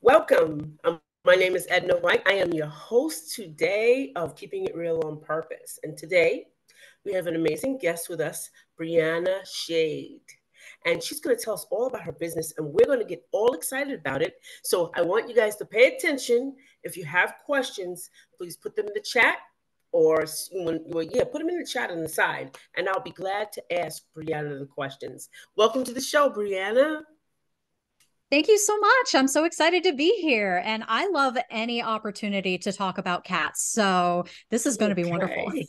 Welcome. My name is Edna White. I am your host today of Keeping It Real on Purpose. And today we have an amazing guest with us, Brianna Shade. And she's going to tell us all about her business, and we're going to get all excited about it. So I want you guys to pay attention. If you have questions, please put them in the chat or put them in the chat on the side, and I'll be glad to ask Brianna the questions. Welcome to the show, Brianna. Thank you so much. I'm so excited to be here. And I love any opportunity to talk about cats. So this is going to be wonderful. Okay.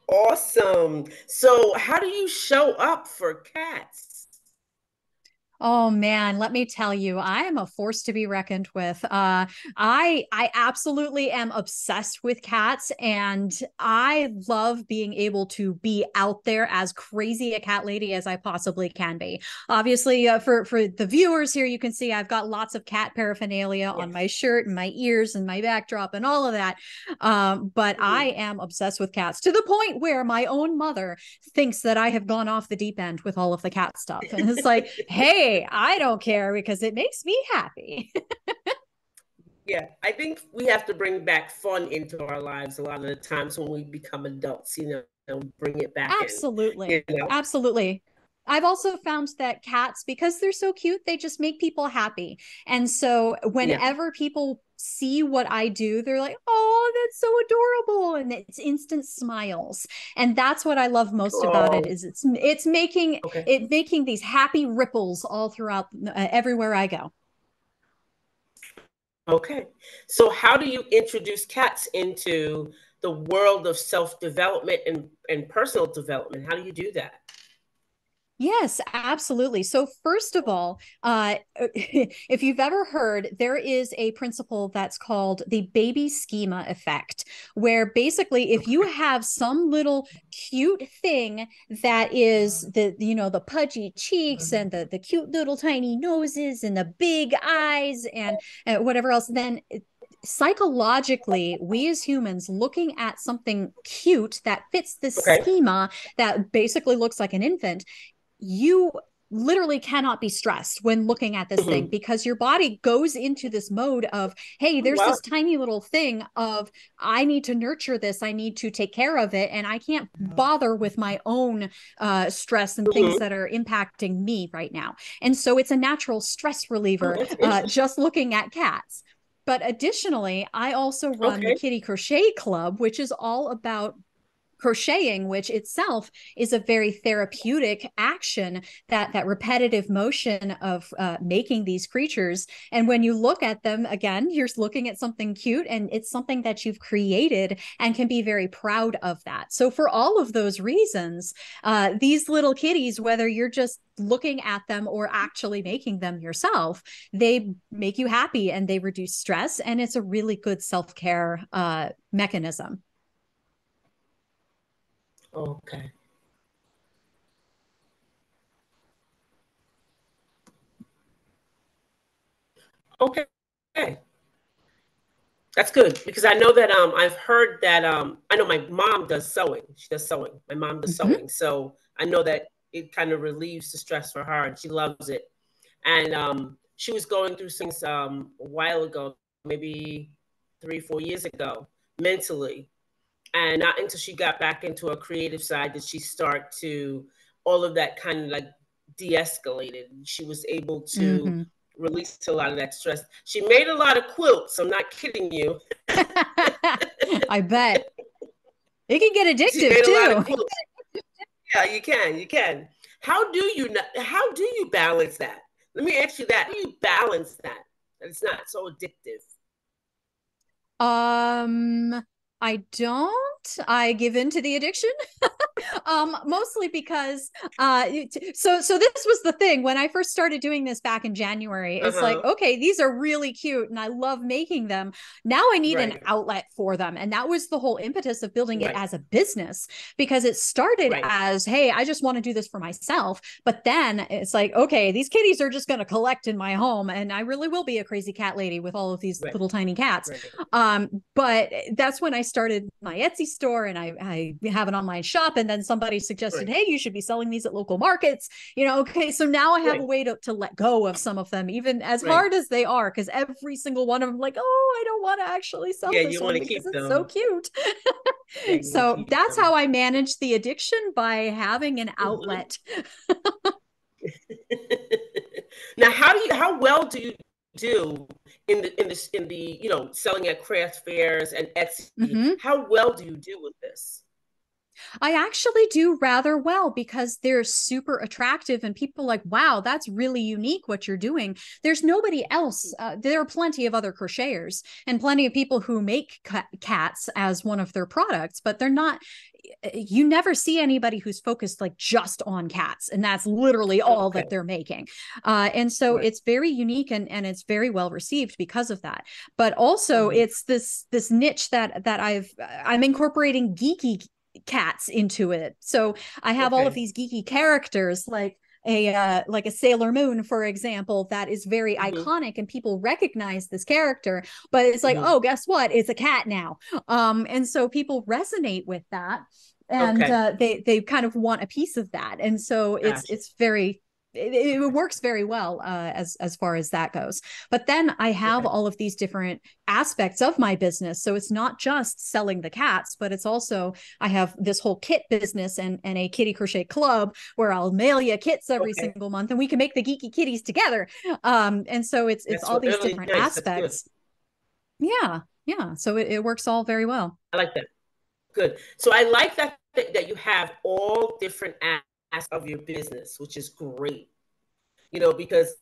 Awesome. So, how do you show up for cats? Oh man, let me tell you, I am a force to be reckoned with. I absolutely am obsessed with cats, and I love being able to be out there as crazy a cat lady as I possibly can be. Obviously, for the viewers here, you can see I've got lots of cat paraphernalia on Yes. my shirt and my ears and my backdrop and all of that. But I am obsessed with cats to the point where my own mother thinks that I have gone off the deep end with all of the cat stuff, and it's like, hey. I don't care because it makes me happy. Yeah, I think we have to bring back fun into our lives a lot of the times when we become adults, and bring it back in, Absolutely. you know? Absolutely. I've also found that cats, because they're so cute, they just make people happy. And so Yeah. whenever people see what I do, they're like, oh, that's so adorable. And it's instant smiles. And that's what I love most about it Oh, is it's okay. making these happy ripples all throughout everywhere I go. Okay. So, how do you introduce cats into the world of self development and personal development? How do you do that? Yes, absolutely. So, first of all, if you've ever heard, there is a principle that's called the baby schema effect, where basically, if you Okay. have some little cute thing that is the pudgy cheeks and the cute little tiny noses and the big eyes and whatever else, then psychologically, we as humans looking at something cute that fits this Okay. schema that basically looks like an infant, you literally cannot be stressed when looking at this thing Mhm. because your body goes into this mode of, hey, there's Wow. this tiny little thing of, I need to nurture this, I need to take care of it, and I can't bother with my own stress and things Mhm. that are impacting me right now. And so it's a natural stress Oh, reliever, that's interesting. just looking at cats. But additionally, I also run the Okay. Kitty Crochet Club, which is all about crocheting, which itself is a very therapeutic action, that repetitive motion of making these creatures. And when you look at them again, you're looking at something cute, and it's something that you've created and can be very proud of that. So for all of those reasons, these little kitties, whether you're just looking at them or actually making them yourself, they make you happy and they reduce stress, and it's a really good self-care mechanism. Okay. Okay. That's good because I know that I've heard that I know my mom does sewing. She does sewing. My mom does Mhm. sewing. So I know that it kind of relieves the stress for her and she loves it. And she was going through things a while ago, maybe 3, 4 years ago, mentally. And not until she got back into her creative side did she start to all of that kind of like de-escalated. She was able to Mm-hmm. release a lot of that stress. She made a lot of quilts. I'm not kidding you. I bet it can get She addictive made a lot of too. quilts. Yeah, you can. How do you balance that? Let me ask you that. How do you balance that? That it's not so addictive. Um, I don't. I give in to the addiction. Mostly because so this was the thing when I first started doing this back in January. It's like, Uh-huh. okay, these are really cute and I love making them. Now I need an Right. outlet for them. And that was the whole impetus of building it Right. as a business, because it started Right. as, hey, I just want to do this for myself. But then it's like, okay, these kitties are just going to collect in my home, and I really will be a crazy cat lady with all of these Right. little tiny cats. Right. But that's when I started my Etsy store, and I have an online shop, and then somebody suggested, Right. hey, you should be selling these at local markets. Okay, so now I have a Right. way to let go of some of them, even as Right. hard as they are, because every single one of them, like, oh, I don't want to actually sell Yeah, this you want one to because keep it's so them. cute. Yeah, you want to So keep that's them. how I manage the addiction, by having an Mhm. outlet. Now, how well do you do in the selling at craft fairs and Etsy? Mm-hmm. How well do you do with this? I actually do rather well because they're super attractive and people are like, wow, that's really unique what you're doing. There's nobody else. There are plenty of other crocheters and plenty of people who make cats as one of their products, but they're not, you never see anybody who's focused like just on cats, and that's literally all Okay. that they're making. And so Right. it's very unique, and it's very well received because of that. But also Hmm. it's this niche that I'm incorporating geeky cats into it. So I have all of Okay. these geeky characters, like a Sailor Moon, for example, that is very Hmm. iconic and people recognize this character, but it's like, Hmm. oh, guess what? It's a cat now. And so people resonate with that, and Okay. they kind of want a piece of that, and so Gotcha. it's very, it Okay. works very well, as far as that goes. But then I have Okay. all of these different aspects of my business, so it's not just selling the cats, but it's also, I have this whole kit business and a kitty crochet club where I'll mail you kits every Okay. single month, and we can make the geeky kitties together. And so it's That's all these really different nice. That's good. aspects. Yeah, yeah. So it works all very well. I like that. Good. So I like that you have all different aspects of your business, which is great. Because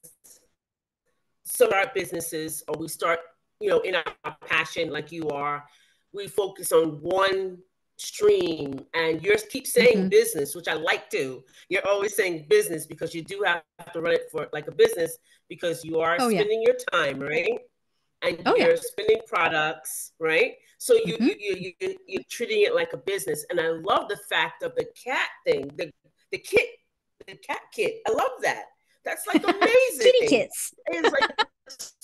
some of our businesses, or we start, in our passion like you are, we focus on one stream, and you keep saying Mm-hmm. business, which I like to. You're always saying business because you do have to run it for like a business, because you are Oh yeah. spending your time, right? And Oh yeah. you're spending products, right? So Mm-hmm. you're treating it like a business. And I love the fact of the cat thing, the kit, the cat kit. I love that. That's like Kitty amazing. kits. It's like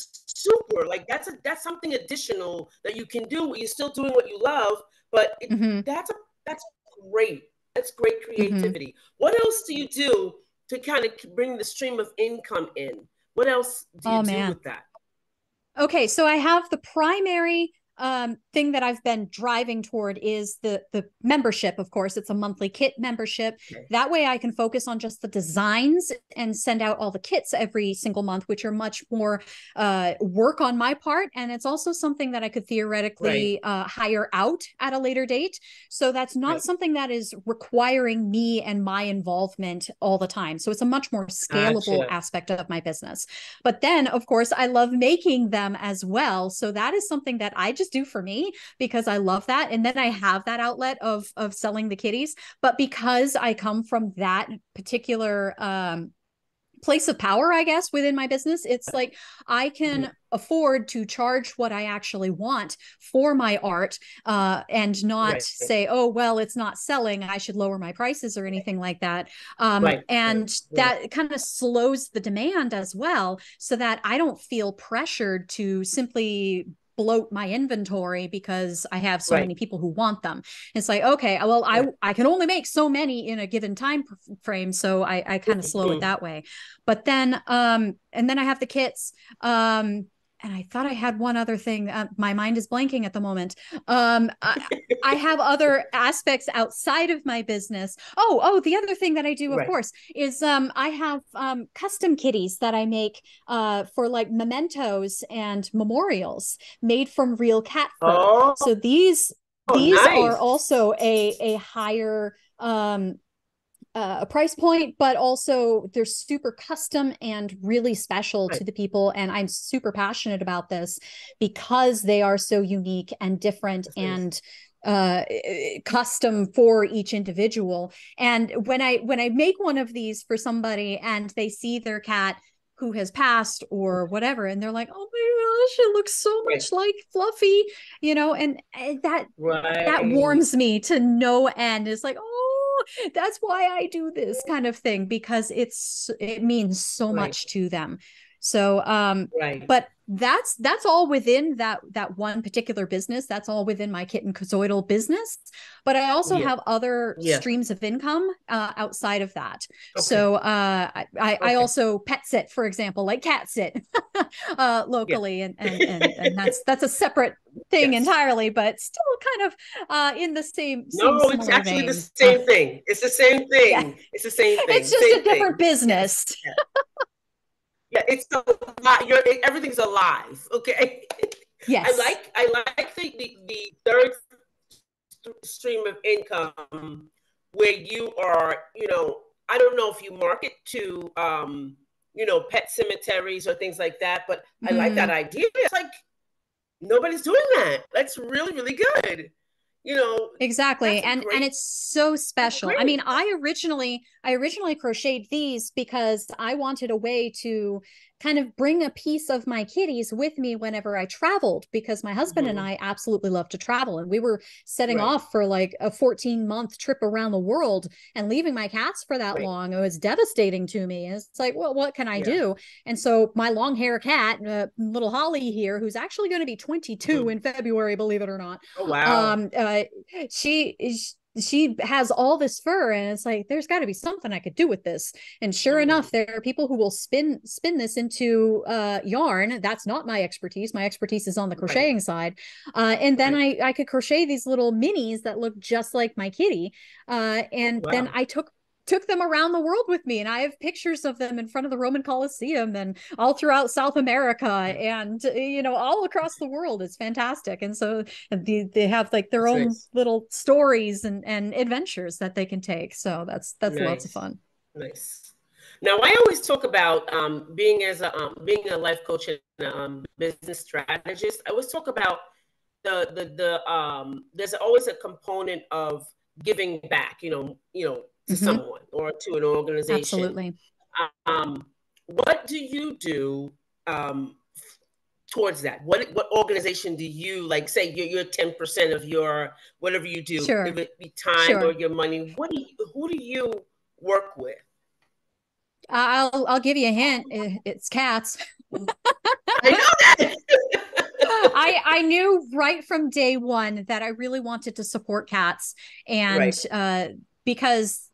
super. Like that's something additional that you can do. You're still doing what you love, but Mm-hmm. that's great. That's great Mm-hmm. creativity. What else do you do to kind of bring the stream of income in? What else do you Oh do man. with that? Okay, so I have the primary thing that I've been driving toward is the membership. Of course, it's a monthly kit membership. Okay. That way, I can focus on just the designs and send out all the kits every single month, which are much more work on my part. And it's also something that I could Right. theoretically hire out at a later date. So that's not Right. something that is requiring me and my involvement all the time. So it's a much more scalable Gotcha. aspect of my business. But then, of course, I love making them as well. So that is something that I just do for me because I love that. And then I have that outlet of selling the kitties. But because I come from that particular place of power, I guess, within my business, it's like I Mhm. can afford to charge what I actually want for my art, and not Right. say, oh, well, it's not selling, I should lower my prices or anything like that. Right. Right. And Right. that kind of slows the demand as well, so that I don't feel pressured to simply bloat my inventory because I have so Right. many people who want them. It's like, okay, well, Right. I can only make so many in a given time frame, so I kind of slow it Mhm. that way. But then, and then I have the kits. And I thought I had one other thing. My mind is blanking at the moment. I have other aspects outside of my business. The other thing that I do, of Right. course, is I have custom kitties that I make for like mementos and memorials made from real cat fur. Oh, So these are nice. also a higher a price point, but also they're super custom and really special to Right. the people. And I'm super passionate about this because they are so unique and different That's nice. and custom for each individual. And when I make one of these for somebody and they see their cat who has passed or whatever, and they're like, oh my gosh, it looks so Right. much like Fluffy, and that Right. warms me to no end. It's like, oh, that's why I do this kind of thing, because it means so Right. much to them. So Right. but that's all within that one particular business. That's all within my kitten cozoidal business. But I also Yeah. have other Yeah. streams of income outside of that. Okay. So I Okay. also pet sit, for example, like cat sit Yeah. locally, and that's a separate thing Yes. entirely, but still kind of in the same No, it's similar actually the vein. same thing. It's the same Yeah, thing. It's the same it's thing. just a Same different thing. business. Yes. Yes. Yeah. It's a lot. Everything's alive. Okay. Yes. I like the third stream of income where you are, I don't know if you market to, pet cemeteries or things like that, but I like that Mm. idea. It's like nobody's doing that. That's really, really good. You know, Exactly. that's a And great, it's so that's special. I great. mean, I originally crocheted these because I wanted a way to kind of bring a piece of my kitties with me whenever I traveled, because my husband and Mm-hmm. I absolutely love to travel, and we were setting Right, off for like a 14-month trip around the world, and leaving my cats for that right. long, it was devastating to me. It's like, well, what can I Yeah. do? And so my long hair cat, little Holly here, who's actually going to be 22 Mm-hmm. in February, believe it or not, Oh, wow. um uh, she has all this fur, and it's like, there's got to be something I could do with this. And sure enough, Mm, there are people who will spin this into yarn. That's not my expertise. My expertise is on the right, crocheting side. And then right. I could crochet these little minis that look just like my kitty. And then Wow. I took them around the world with me, and I have pictures of them in front of the Roman Colosseum and all throughout South America, and all across the world. It's fantastic. And so they have like their That's own nice. little stories and adventures that they can take. So that's lots of Nice. fun. Nice. Now, I always talk about being a life coach and business strategist. I always talk about there's always a component of giving back, to Mm-hmm. someone or to an organization. Absolutely. What do you do um, towards that? What organization do you like? Say you're 10% of your whatever you do, if Sure. it be time or Sure. your money. Who do you work with? I'll give you a hint. It's cats. I know that. I knew right from day one that I really wanted to support cats, and Right. because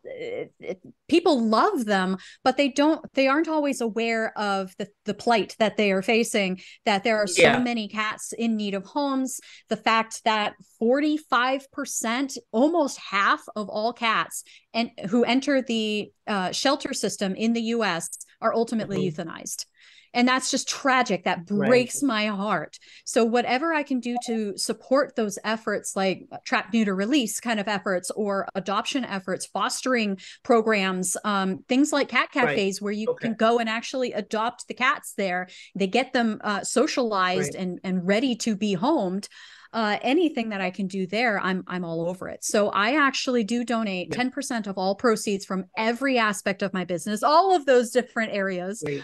people love them, but they aren't always aware of the plight that they are facing. That there are so Yeah. many cats in need of homes. The fact that 45%, almost half of all cats and who enter the shelter system in the U.S. are ultimately Hmm. euthanized. And that's just tragic. That Right. breaks my heart. So, whatever I can do to support those efforts, like trap, neuter, release kind of efforts, or adoption efforts, fostering programs, things like cat Right. cafes where you Okay. can go and actually adopt the cats there, they get them socialized Right. and ready to be homed. Anything that I can do there, I'm all over it. So I actually do donate Yeah. 10% of all proceeds from every aspect of my business, all of those different areas, Great.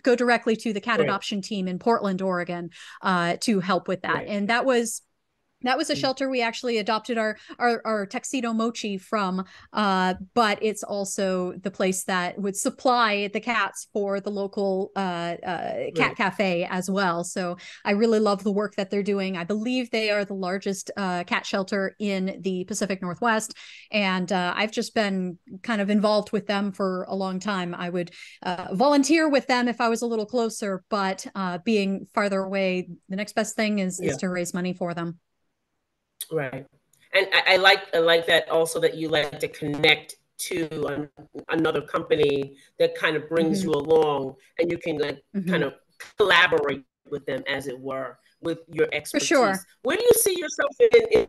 go directly to the cat Great. adoption team in Portland, Oregon, to help with that. Great. And that was a shelter we actually adopted our tuxedo mochi from, but it's also the place that would supply the cats for the local cat Great. cafe as well. So I really love the work that they're doing. I believe they are the largest cat shelter in the Pacific Northwest, and I've just been kind of involved with them for a long time. I would volunteer with them if I was a little closer, but being farther away, the next best thing is Yeah. to raise money for them. Right. And I like that also that you like to connect to another company that kind of brings Mm-hmm. you along and you can like kind Mm-hmm. of collaborate with them as it were with your For expertise. sure. Where do you see yourself in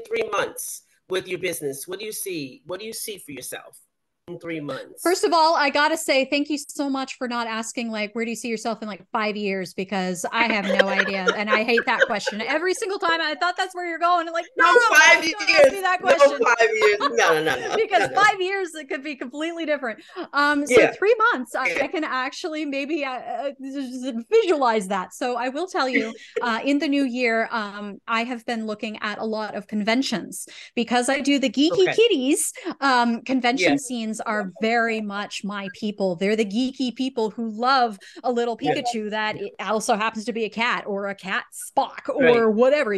3 months with your business? What do you see? What do you see for yourself in 3 months? First of all, I gotta say thank you so much for not asking like, where do you see yourself in like 5 years? Because I have no idea, and I hate that question every single time. I thought that's where you're going, and like, No no, 5 don't ask me years. that No question. 5 years. No, no, no, no, no, Because no. 5 years it could be completely different. So Yeah. 3 months, Yeah. I can actually maybe visualize that. So I will tell you, in the new year, I have been looking at a lot of conventions because I do the Geeky Okay. Kitties convention Yes. scenes friends are very much my people. They're the geeky people who love a little Yeah. Pikachu that also happens to be a cat, or a cat Spock, Right. or whatever,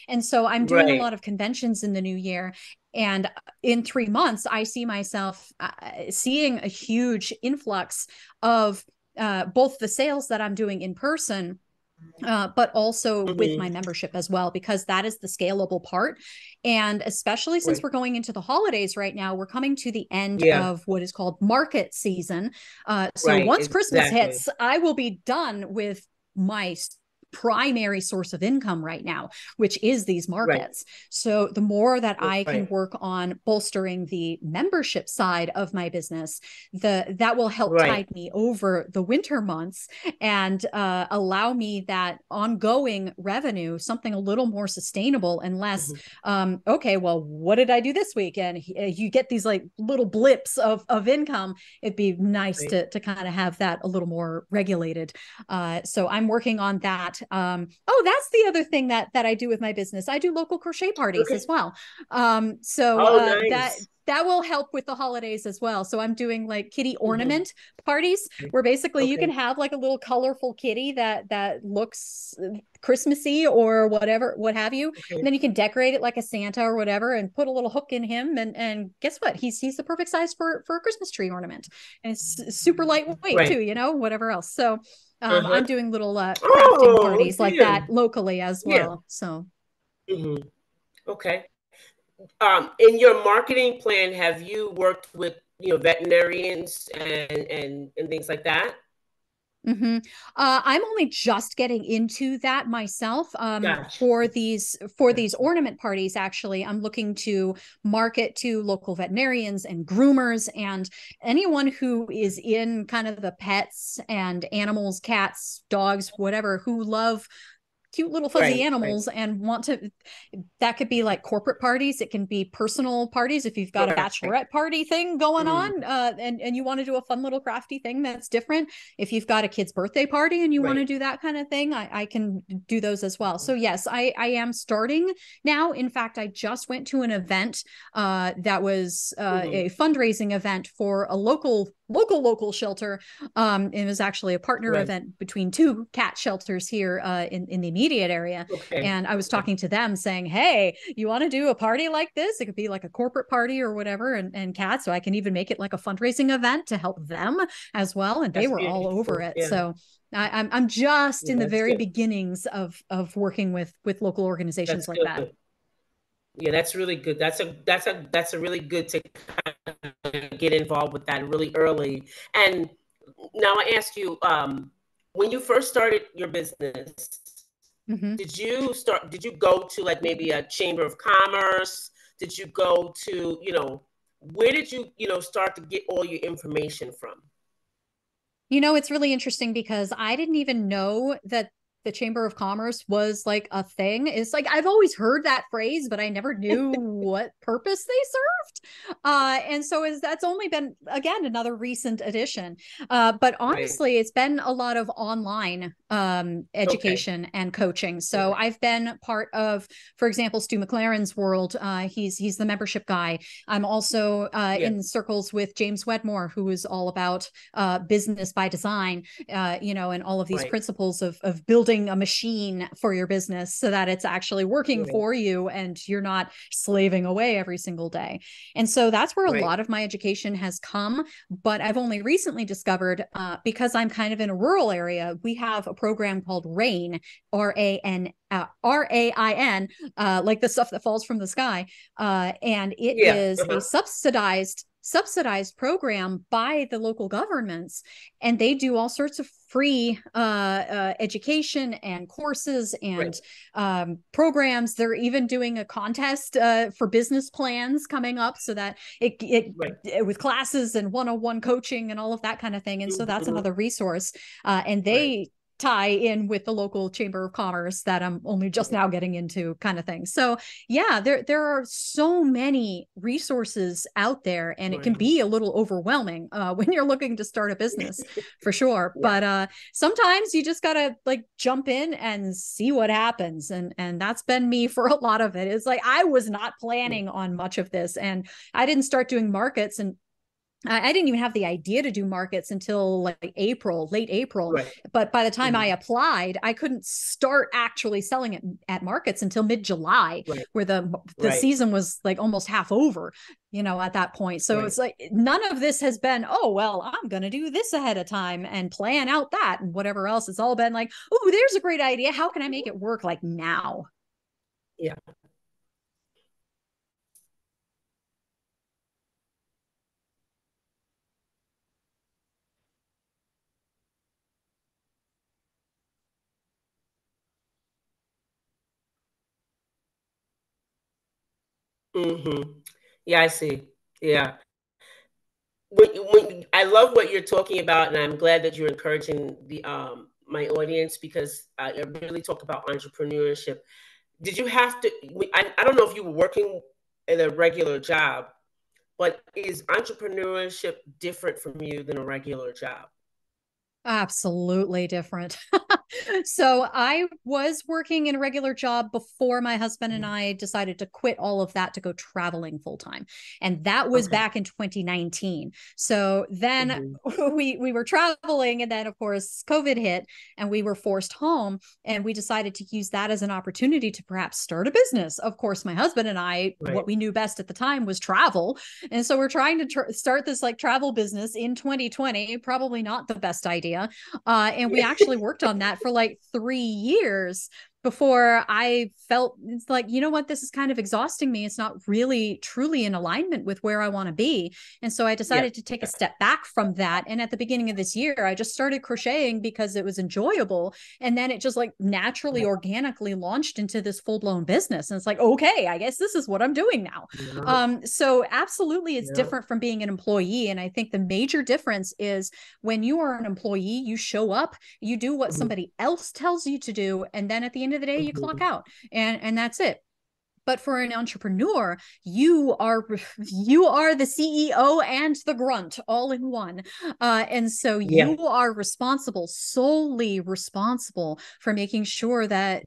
And so I'm doing a Right. lot of conventions in the new year. And in 3 months, I see myself seeing a huge influx of both the sales that I'm doing in person, but also with my Hmm. membership as well, because that is the scalable part. And especially since Right. we're going into the holidays right now, we're coming to the end Yeah. of what is called market season. So Right. once Christmas Exactly. hits, I will be done with my primary source of income right now, which is these Right. markets. So the more that I can Right. work on bolstering the membership side of my business, that will help Right. tide me over the winter months and allow me that ongoing revenue, something a little more sustainable and less, Hmm. okay, well, what did I do this week? And you get these like little blips of income. It'd be nice Right. to kind of have that a little more regulated. So I'm working on that. Oh, that's the other thing that I do with my business. I do local crochet parties as Okay. well. So Oh, that nice. that will help with the holidays as well. So I'm doing like kitty Hmm. ornament parties Okay. where basically you can Okay. have like a little colorful kitty that looks Christmassy or whatever, what have you. And Okay. then you can decorate it like a Santa or whatever and put a little hook in him. And guess what? He's the perfect size for a Christmas tree ornament. And it's super lightweight too, Right. whatever else. So Uh-huh. I'm doing little crafting Oh, parties like yeah. that locally as Yeah. well. So Hmm. Okay. In your marketing plan, have you worked with, veterinarians and things like that? mm-hmm. I'm only just getting into that myself. Gotcha. For these Gotcha. ornament parties, actually, I'm looking to market to local veterinarians and groomers and anyone who is in kind of the pets and animals, cats, dogs, whatever, who love cute little fuzzy Right. Right. animals and want to. That could be like corporate parties, it can be personal parties if you've got a Right. bachelorette party thing going Mhm. on, and you want to do a fun little crafty thing that's different. If you've got a kid's birthday party and you want to Right. do that kind of thing, I can do those as well. So yes, I am starting now. In fact, I just went to an event that was Mhm. a fundraising event for a local shelter. It was actually a partner Right. event between two cat shelters here in the immediate area. Okay. And I was Okay. talking to them saying, hey, you want to do a party like this? It could be like a corporate party or whatever, and cats. So I can even make it like a fundraising event to help them as well. And they That's were all over beautiful. it. Yeah. So I'm just Yeah, in the that's very good. beginnings of working with local organizations That's like that. good. Yeah, that's really good. That's a really good to get involved with that really early. And now I ask you, when you first started your business, Mm-hmm. did you go to like maybe a chamber of commerce? Did you go to, where did you, start to get all your information from? It's really interesting because I didn't even know that the Chamber of Commerce was like a thing. It's like I've always heard that phrase, but I never knew what purpose they served. And so that's only been again another recent addition. But Right. honestly, it's been a lot of online Okay. education and coaching. So Okay. I've been part of, for example, Stu McLaren's world. He's the membership guy. I'm also Yeah. in circles with James Wedmore, who is all about business by design, and all of these Right. principles of building a machine for your business so that it's actually working Right. for you and you're not slaving away every single day. And so that's where a Right. lot of my education has come. But I've only recently discovered, because I'm kind of in a rural area, we have a program called RAIN, RAIN, like the stuff that falls from the sky. And it Yeah. is a Uh-huh. subsidized program by the local governments, and they do all sorts of free education and courses and Right. programs. They're even doing a contest for business plans coming up, so that Right. with classes and one-on-one coaching and all of that kind of thing. And so that's Mhm. another resource, and Right. they tie in with the local chamber of commerce that I'm only just Right. now getting into, kind of thing. So yeah, there are so many resources out there, and it can Right. be a little overwhelming when you're looking to start a business, for sure. Yeah. But sometimes you just gotta like jump in and see what happens, and that's been me for a lot of it. It's like I was not Yeah. planning on much of this, and I didn't start doing markets and I didn't even have the idea to do markets until like April, late April. Right. But by the time I Hmm. applied, I couldn't start actually selling it at markets until mid-July, Right. where the Right. season was like almost half over, at that point. So Right. it's like none of this has been, oh, well, I'm going to do this ahead of time and plan out that and whatever else. It's all been like, oh, there's a great idea. How can I make it work like now? Yeah. Hmm. Yeah, I see. Yeah. I love what you're talking about, and I'm glad that you're encouraging the my audience because I really talk about entrepreneurship. Did you have to? I don't know if you were working in a regular job, but is entrepreneurship different from you than a regular job? Absolutely different. So I was working in a regular job before my husband and Mhm. I decided to quit all of that to go traveling full time. And that was Okay. back in 2019. So then Hmm. we were traveling, and then of course COVID hit and we were forced home, and we decided to use that as an opportunity to perhaps start a business. Of course, my husband and I, Right. what we knew best at the time was travel. And so we're trying to start this like travel business in 2020, probably not the best idea. And we Yeah. actually worked on that for like 3 years before I felt it's like, you know what, this is kind of exhausting me. It's not really truly in alignment with where I want to be. And so I Yeah. decided to take a step back from that. And at the beginning of this year, I just started crocheting because it was enjoyable. And then it just like naturally, organically launched into this full blown business. And it's like, okay, I guess this is what I'm doing now. Yeah. So absolutely, it's Yeah. different from being an employee. And I think the major difference is when you are an employee, you show up, you do what Hmm. somebody else tells you to do, and then at the end of the day, you clock Hmm. out, and that's it. But for an entrepreneur, you are the CEO and the grunt all in one. And so Yeah. you are responsible, solely responsible for making sure that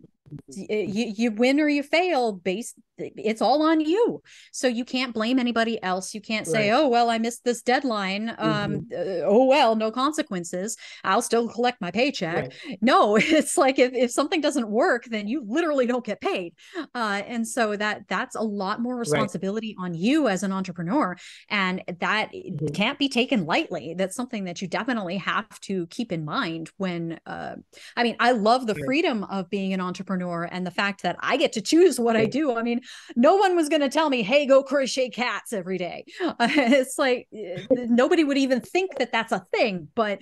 you win or you fail based, it's all on you. So you can't blame anybody else. You can't say, Right. oh well, I missed this deadline, Hmm. oh well, no consequences, I'll still collect my paycheck. Right. No, it's like if something doesn't work, then you literally don't get paid. And so that's a lot more Right. responsibility on you as an entrepreneur, and that Hmm. can't be taken lightly. That's something that you definitely have to keep in mind when I mean, I love the Right. freedom of being an entrepreneur and the fact that I get to choose what I Yeah. do. I mean, no one was going to tell me, hey, go crochet cats every day. It's like nobody would even think that that's a thing, but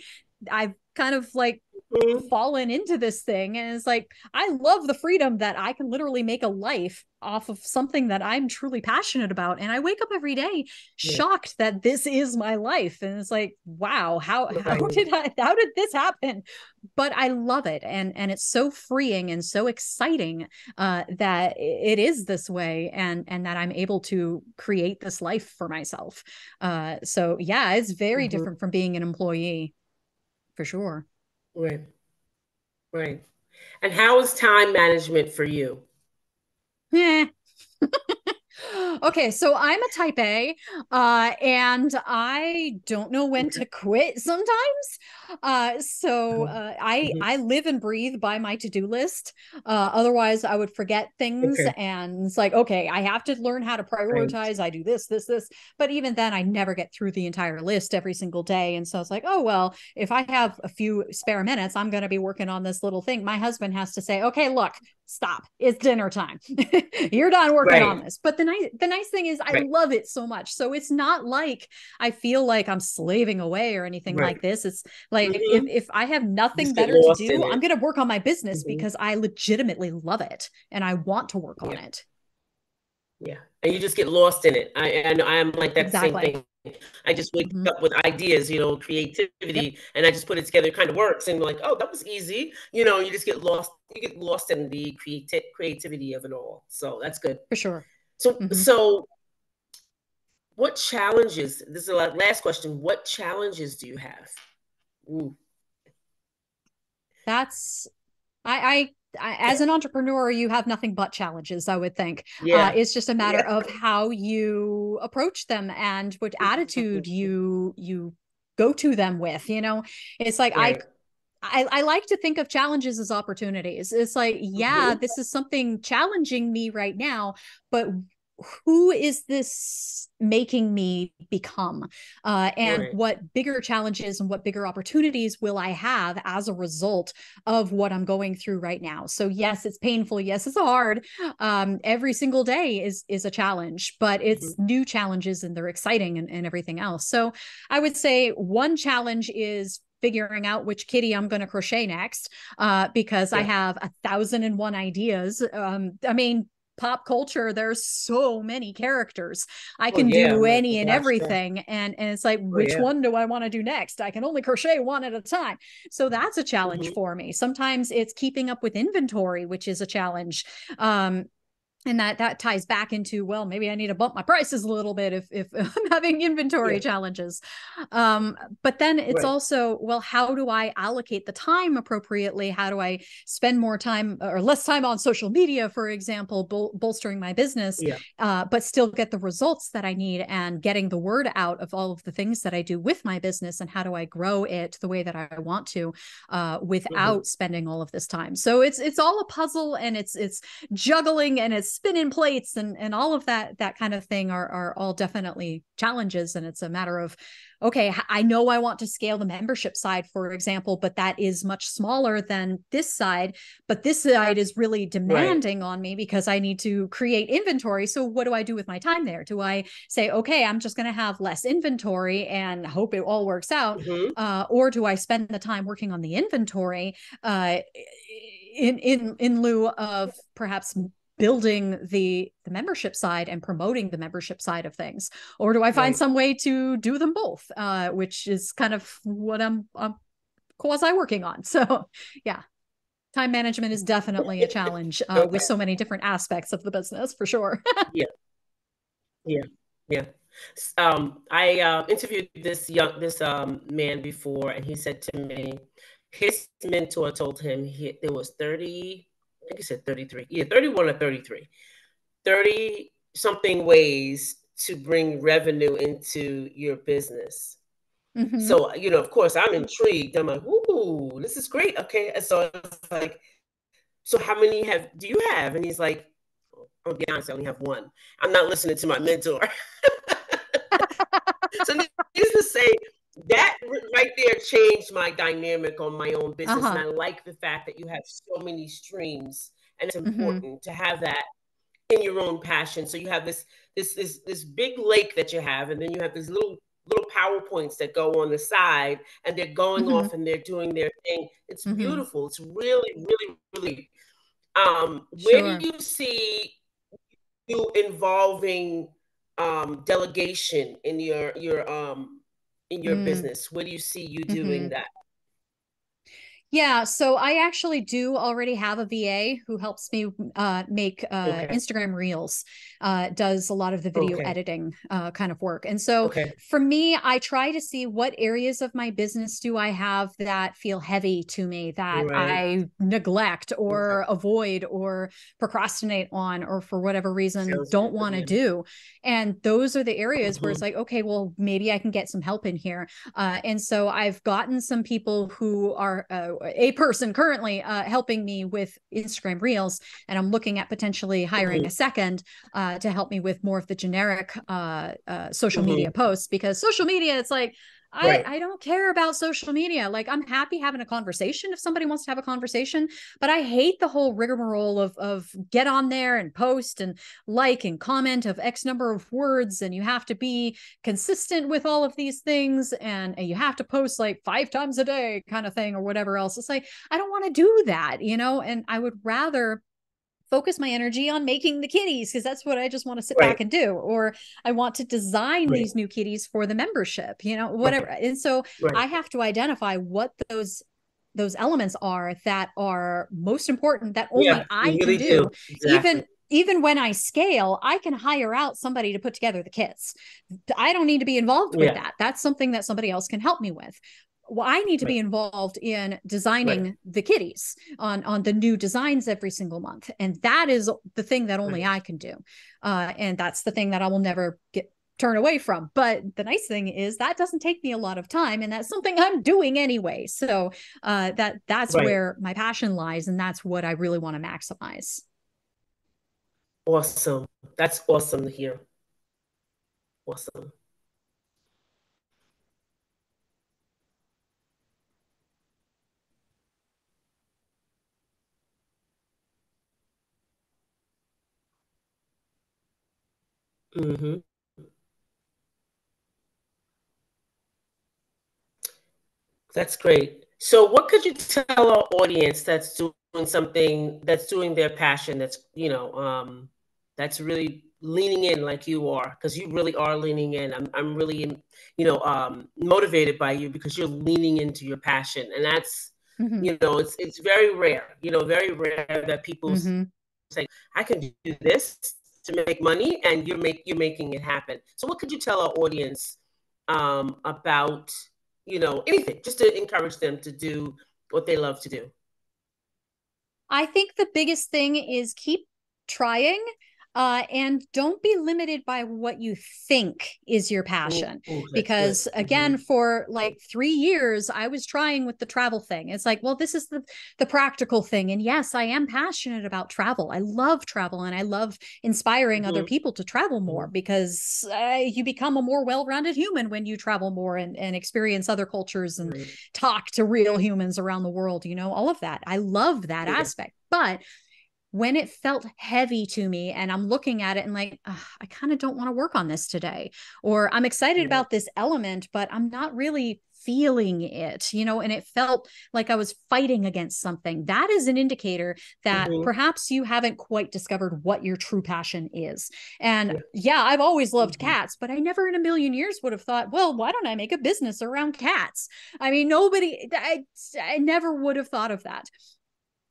I've kind of like Mhm. fallen into this thing, and it's like I love the freedom that I can literally make a life off of something that I'm truly passionate about, and I wake up every day Yeah. shocked that this is my life, and it's like, wow, how Right. did this happen? But I love it, and it's so freeing and so exciting, that it is this way, and that I'm able to create this life for myself. So yeah, it's very Hmm. different from being an employee for sure. Right. Right. And how is time management for you? Yeah. Okay, so I'm a type A, and I don't know when Okay. to quit sometimes. So Mhm. I Mhm. I live and breathe by my to-do list. Otherwise, I would forget things, Okay. and it's like, okay, I have to learn how to Right. prioritize. I do this, this, this, but even then, I never get through the entire list every single day. And so it's like, oh well, if I have a few spare minutes, I'm going to be working on this little thing. My husband has to say, okay, look, stop, it's dinner time. You're done working on Right. this. But the nice thing is I Right. love it so much, so it's not like I feel like I'm slaving away or anything Right. like this. It's like Hmm. if I have nothing Just get better to lost do, in I'm it. going to work on my business Hmm. because I legitimately love it and I want to work on Yeah. it. Yeah. And you just get lost in it. I know I'm like that same Exactly. thing. I just wake Hmm. up with ideas, Yep, creativity, and I just put it together. It kind of works, and like, oh, that was easy. You just get lost. You get lost in the creativity of it all. So that's good. for sure. So, Hmm. so what challenges? This is the last question. What challenges do you have? Ooh. That's I as an entrepreneur, you have nothing but challenges, I would think. Yeah. It's just a matter Yeah. of how you approach them and what attitude you go to them with. It's like Right. I like to think of challenges as opportunities. It's like, yeah, Hmm. this is something challenging me right now, but who is this making me become? And Right. what bigger challenges and what bigger opportunities will I have as a result of what I'm going through right now? So yes, it's painful. Yes, it's hard. Every single day is a challenge, but it's Hmm. new challenges and they're exciting and everything else. So I would say one challenge is figuring out which kitty I'm going to crochet next, because I Yeah. have 1,001 ideas. I mean, pop culture, there's so many characters. I Oh can yeah. do Oh my any and gosh. Yeah. everything. And it's like, Oh which yeah. one do I want to do next? I can only crochet one at a time. So that's a challenge Hmm. for me. Sometimes it's keeping up with inventory, which is a challenge. Um, and that ties back into, well, maybe I need to bump my prices a little bit if I'm having inventory Yeah. challenges. But then it's Right. also, well, how do I allocate the time appropriately? How do I spend more time or less time on social media, for example, bolstering my business, Yeah. but still get the results that I need and getting the word out of all of the things that I do with my business, and how do I grow it the way that I want to, Hmm. without spending all of this time? So it's all a puzzle, and it's juggling, and it's spinning plates, and all of that kind of thing are all definitely challenges. And it's a matter of, okay, I know I want to scale the membership side, for example, but that is much smaller than this side. But this side is really Right. demanding on me because I need to create inventory. So what do I do with my time there? Do I say, okay, I'm just going to have less inventory and hope it all works out? Hmm. Or do I spend the time working on the inventory, in lieu of perhaps building the membership side and promoting the membership side of things? Or do I find Right. some way to do them both, which is kind of what I'm quasi working on. So yeah, time management is definitely a challenge, with Okay. so many different aspects of the business, for sure. Yeah. Yeah. Yeah. I interviewed this man before, and he said to me, his mentor told him there was 30, I think he said 33, yeah, 31 or 33, 30 something ways to bring revenue into your business. Mm-hmm. So, of course, I'm intrigued. I'm like, ooh, this is great. Okay. And so it's like, so how many do you have? And he's like, I'll be honest, I only have one. I'm not listening to my mentor. So needless to say, that right there changed my dynamic on my own business. And Uh-huh. I like the fact that you have so many streams, and it's Mm-hmm. important to have that in your own passion. So you have this big lake that you have, and then you have these little PowerPoints that go on the side, and they're going Mm-hmm. off and they're doing their thing. It's Mm-hmm. beautiful. It's really, really, really. Where do Sure. you see you involving delegation in your Mm. business? Where do you see you doing Mm-hmm. that? Yeah, so I actually do already have a VA who helps me make Okay. Instagram Reels, does a lot of the video Okay. editing kind of work. And so Okay. for me, I try to see what areas of my business do I have that feel heavy to me, that Right. I neglect Okay. or avoid or procrastinate on, or for whatever reason Sounds don't good. want to Yeah. do. And those are the areas where it's Hmm. like, okay, well, maybe I can get some help in here. And so I've gotten some people who are a person currently helping me with Instagram Reels, and I'm looking at potentially hiring Hmm. a second to help me with more of the generic social media Hmm. posts, because social media, it's like, Right. I don't care about social media. Like, I'm happy having a conversation if somebody wants to have a conversation, but I hate the whole rigmarole of get on there and post and like and comment of X number of words, and you have to be consistent with all of these things, and you have to post like 5 times a day kind of thing, or whatever else. It's like, I don't want to do that, and I would rather focus my energy on making the kitties, because that's what I just want to sit Right. back and do. Or I want to design Right. these new kitties for the membership, whatever. Right. And so Right. I have to identify what those elements are that are most important, that Yeah. only You I can really do. do. Exactly. Even when I scale, I can hire out somebody to put together the kits. I don't need to be involved with Yeah. that. That's something that somebody else can help me with. well, I need to be Right. involved in Right. designing the kitties on the new designs every single month, and that is the thing that only Right. I can do, and that's the thing that I will never get turn away from. But the nice thing is that doesn't take me a lot of time, and that's something I'm doing anyway. So that's Right. where my passion lies, and that's what I really want to maximize. Awesome. That's awesome to hear. Awesome. Hmm. That's great. So, what could you tell our audience that's doing something, that's doing their passion, that's really leaning in like you are, because you really are leaning in. I'm really, motivated by you because you're leaning into your passion, and that's, Mm-hmm. it's very rare, very rare that people Mm-hmm. say, "I can do this to make money," and you're making it happen. So, what could you tell our audience about anything, just to encourage them to do what they love to do? I think the biggest thing is keep trying, and don't be limited by what you think is your Ooh, passion. ooh, that's good. Because Hmm. again, for like 3 years, I was trying with the travel thing. It's like, well, this is the practical thing. And yes, I am passionate about travel. I love travel, and I love inspiring other Hmm. people to travel more, Hmm. because you become a more well-rounded human when you travel more and experience other cultures and Right. talk to real humans around the world, all of that. I love that Yeah. aspect. But when it felt heavy to me and I'm looking at it and like, I kind of don't want to work on this today, or I'm excited Right. about this element, but I'm not really feeling it, and it felt like I was fighting against something. That is an indicator that Hmm. perhaps you haven't quite discovered what your true passion is. And Yeah. yeah, I've always loved Hmm. cats, but I never in a million years would have thought, well, why don't I make a business around cats? I mean, nobody, I never would have thought of that.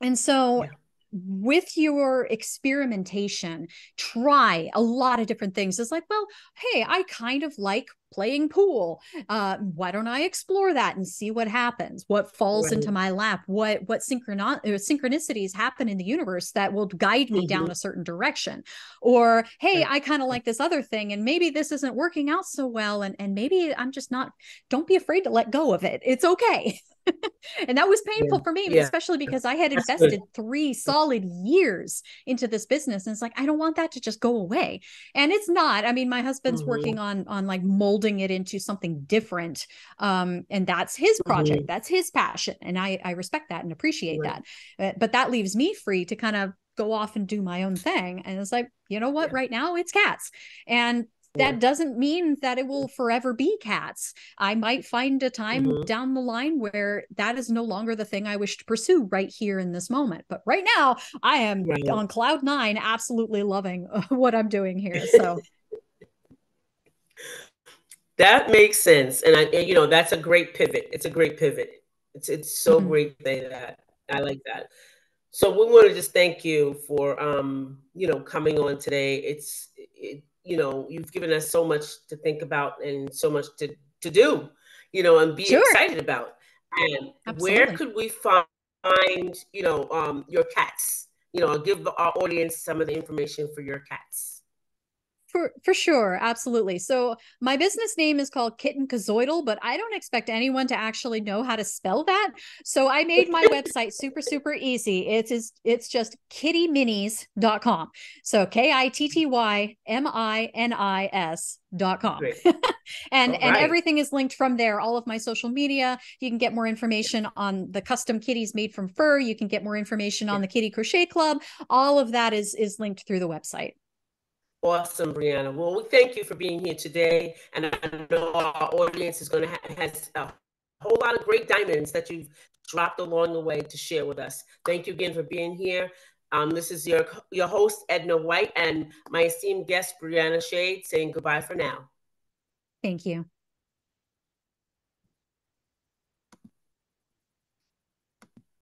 And so, Yeah. with your experimentation, try a lot of different things. It's like, well, hey, I kind of like playing pool. Why don't I explore that and see what happens? What falls into Right. my lap? What synchronicities happen in the universe that will guide me Hmm. down a certain direction? Or, hey, Right. I kind of like this other thing, and maybe this isn't working out so well, and maybe I'm just not. Don't be afraid to let go of it. It's okay. And that was Yeah. painful for me, Yeah. especially because I had That's good. invested 3 solid years into this business. And it's like, I don't want that to just go away. And it's not. I mean, my husband's working Hmm. on like molding it into something different. And that's his project. Hmm. That's his passion. And I respect that and appreciate Right. that. But that leaves me free to kind of go off and do my own thing. And it's like, you know what? Yeah. Right now it's cats. And Yeah. that doesn't mean that it will forever be cats. I might find a time Hmm. down the line where that is no longer the thing I wish to pursue right here in this moment. But right now, I am Right. on cloud nine, absolutely loving what I'm doing here. So, That makes sense, and that's a great pivot. It's a great pivot. It's so mhm. great to say that. I like that. So we want to just thank you for coming on today. You've given us so much to think about and so much to do, and be Sure, excited about. And where absolutely. could we find your cats? I'll give our audience some of the information for your cats. For sure, absolutely. So my business name is called Kitten Kazoidal, but I don't expect anyone to actually know how to spell that. So I made my website super easy. It's just kittyminis.com. So KITTYMINIS.com. Great. and All and right. everything is linked from there. All of my social media. You can get more information on the custom kitties made from fur. You can get more information on Yeah. the Kitty Crochet Club. All of that is linked through the website. Awesome, Brianna. Well, we thank you for being here today, and I know our audience is going to has a whole lot of great diamonds that you've dropped along the way to share with us. Thank you again for being here. This is your host Edna White and my esteemed guest Brianna Shade saying goodbye for now. Thank you.